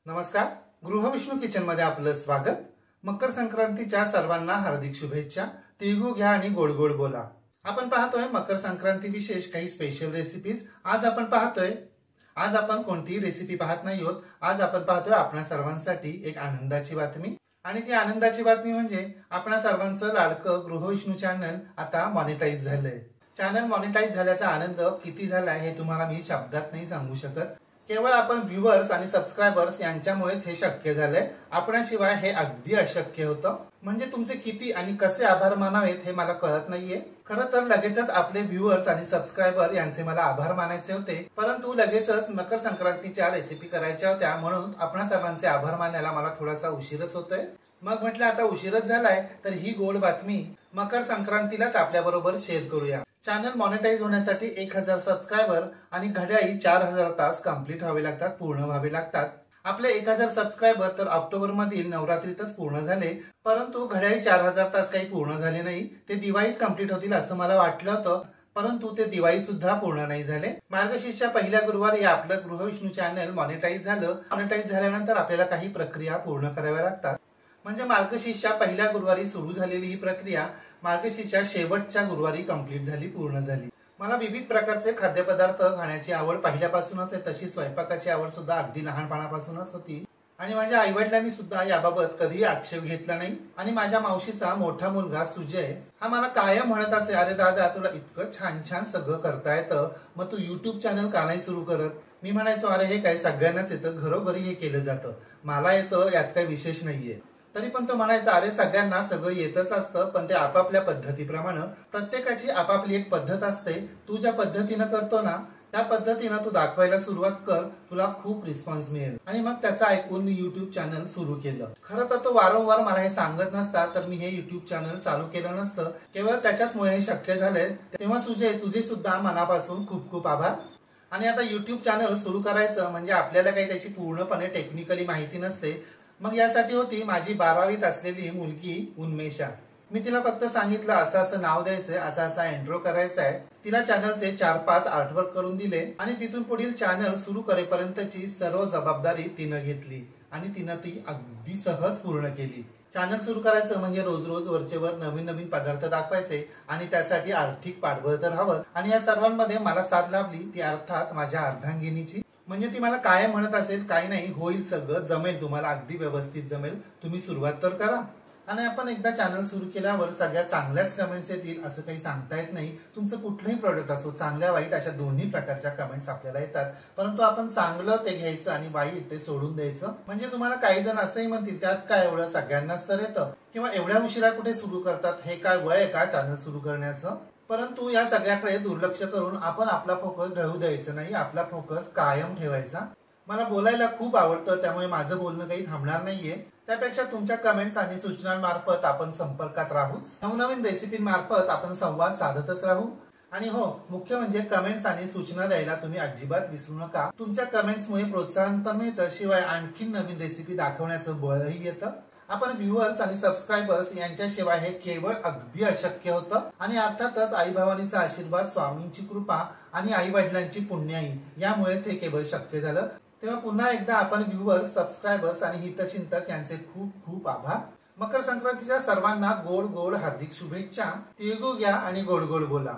नमस्कार, गृहविष्णू किचन मध्ये आपलं स्वागत। मकर संक्रांतीच्या सर्वांना हार्दिक शुभेच्छा। तिळगुळ घ्या आणि गोड गोड बोला। आपण पाहतोय मकर संक्रांती विशेष काही स्पेशल रेसिपीज। आज आपण कोणती रेसिपी पाहत नाही आहोत। आज आपण पाहतोय आपल्या सर्वांसाठी एक आनंदाची बातमी। आणि ती आनंदाची बातमी म्हणजे आपल्या सर्वांचं लाडकं गृहविष्णू चॅनल आता मॉनिटाईज झालंय। चॅनल मॉनिटाईज झाल्याचा आनंद किती झालाय हे तुम्हाला मी शब्दात नाही सांगू शकत। केवळ आपण व्ह्यूअर्स आणि सबस्क्रायबर्स यांच्यामुळेच हे शक्य झालंय। आपल्याशिवाय हे अगदी अशक्य होतं। म्हणजे तुमचे किती आणि कसे आभार मानावेत हे मला कळत नाहीये। खरं तर लगेचच आपले व्ह्यूअर्स आणि सबस्क्रायबर यांचे मला आभार मानायचे होते, परंतु लगेचच मकर संक्रांतीच्या रेसिपी करायच्या होत्या, म्हणून आपणा सर्वांचे आभार मानायला मला थोडासा उशीरच होतोय। मग म्हटलं आता उशीरच झालाय तर ही गोड बातमी मकर संक्रांतीलाच आपल्या बरोबर शेअर करूया। चॅनल मॉनिटाईज होण्यासाठी 1000 सबस्क्रायबर आणि घड्याळी 4000 तास कंप्लीट व्हावे लागतात, पूर्ण व्हावे लागतात। आपले 1000 सबस्क्रायबर तर ऑक्टोबर मधील नवरात्रीतच पूर्ण झाले, परंतु घड्याळी 4000 तास काही पूर्ण झाले नाही। ते दिवाळीत कंप्लीट होतील असं मला वाटलं होतं, परंतु ते दिवाळीत सुद्धा पूर्ण नाही झाले। मार्गशीर्षच्या पहिल्या गुरुवारी आपलं गृहविष्णू चॅनल मॉनिटाईज झालं। मॉनिटाईज झाल्यानंतर आपल्याला काही प्रक्रिया पूर्ण कराव्या लागतात। म्हणजे मार्गशीर्षच्या पहिल्या गुरुवारी सुरू झालेली ही प्रक्रिया मार्गशीर्षच्या शेवटच्या गुरुवारी कंप्लीट झाली, पूर्ण झाली। मला विविध प्रकारचे खाद्यपदार्थ खाण्याची आवड पहिल्यापासूनच आहे, तशी स्वयंपाकाची आवड सुद्धा अगदी लहानपणापासूनच होती। आणि माझ्या आईवडिलांनी सुद्धा याबाबत कधीही आक्षेप घेतला नाही। आणि माझ्या मावशीचा मोठा मुलगा सुजय हा मला कायम म्हणत असे, अरे दादा तुला इतकं छान छान सगळं करता येतं, मग तू युट्यूब चॅनल का नाही सुरू करत? मी म्हणायचो अरे हे काय सगळ्यांनाच येतं, घरोघरी हे केलं जातं, मला येतं, यात काही विशेष नाहीये। तरी पण तो म्हणायचा अरे सगळ्यांना सगळं येतच असतं, पण ते आपापल्या पद्धतीप्रमाणे, प्रत्येकाची आपापली एक पद्धत असते। तू ज्या पद्धतीनं करतो ना त्या पद्धतीनं तू दाखवायला सुरुवात कर, तुला खूप रिस्पॉन्स मिळेल। आणि मग त्याचा ऐकून मी युट्यूब चॅनल सुरू केलं। खरं तर तो वारंवार मला हे सांगत नसता तर मी हे युट्यूब चॅनल चालू केलं नसतं, केवळ त्याच्याचमुळे हे शक्य झालंय। तेव्हा सुजय तुझे सुद्धा मनापासून खूप खूप आभार। आणि आता युट्यूब चॅनल सुरू करायचं म्हणजे आपल्याला काही त्याची पूर्णपणे टेक्निकली माहिती नसते। मग यासाठी होती माझी 12वीत असलेली मुलगी उन्मेषा। मी तिला फक्त सांगितलं असं असं नाव द्यायचंय, असा असा एंट्रो करायचा आहे। तिला चॅनलचे 4-5 आर्टवर्क करून दिले आणि तिथून पुढील चॅनल सुरू करेपर्यंतची सर्व जबाबदारी तिनं घेतली आणि तिनं ती अगदी सहज पूर्ण केली। चॅनल सुरू करायचं म्हणजे रोज रोज वरचेवर नवीन नवीन पदार्थ दाखवायचे आणि त्यासाठी आर्थिक पाठबळ तर हवं। आणि या सर्वांमध्ये मला साथ लाभली ती अर्थात माझ्या अर्धांगिनीची। म्हणजे ती मला काय म्हणत असेल, काही नाही होईल, सगळं जमेल, तुम्हाला अगदी व्यवस्थित जमेल, तुम्ही सुरुवात तर करा। आणि आपण एकदा चॅनल सुरू केल्यावर सगळ्या चांगल्याच कमेंट्स येतील असं काही सांगता येत नाही। तुमचं कुठलंही प्रोडक्ट असो, चांगल्या वाईट अशा दोन्ही प्रकारच्या कमेंट्स आपल्याला येतात, परंतु आपण चांगलं ते घ्यायचं आणि वाईट ते सोडून द्यायचं। म्हणजे तुम्हाला काही जण असंही म्हणतील त्यात काय एवढं, सगळ्यांनाच तर येतं, किंवा एवढ्या उशिरा कुठे सुरू करतात, हे काय वय आहे का चॅनल सुरू करण्याचं? परंतु या सगळ्याकडे दुर्लक्ष करून आपण आपला फोकस ढळू द्यायचं नाही, आपला फोकस कायम ठेवायचा। मला बोलायला खूप आवडतं, त्यामुळे माझं बोलणं काही थांबणार नाहीये। त्यापेक्षा तुमच्या कमेंट्स आणि सूचनांमार्फत आपण संपर्कात राहूच, नवनवीन रेसिपींमार्फत आपण संवाद साधतच राहू। आणि हो, मुख्य म्हणजे कमेंट्स आणि सूचना द्यायला तुम्ही अजिबात विसरू नका। तुमच्या कमेंट्समुळे प्रोत्साहन तर मिळतं, शिवाय आणखी नवीन रेसिपी दाखवण्याचं बळही येतं। आपण व्ह्यूअर्स आणि सबस्क्रायबर्स यांच्याशिवाय हे केवळ अगदी अशक्य होतं। आणि अर्थातच आई भवानीचा आशीर्वाद, स्वामींची कृपा आणि आई वडिलांची पुण्याई यामुळेच हे केवळ शक्य झालं। तेव्हा पुन्हा एकदा आपण व्ह्यूअर्स, सबस्क्रायबर्स आणि हितचिंतक यांचे खूप खूप आभार। मकर संक्रांतीच्या सर्वांना गोड गोड हार्दिक शुभेच्छा। तिळगुळ घ्या आणि गोड गोड बोला।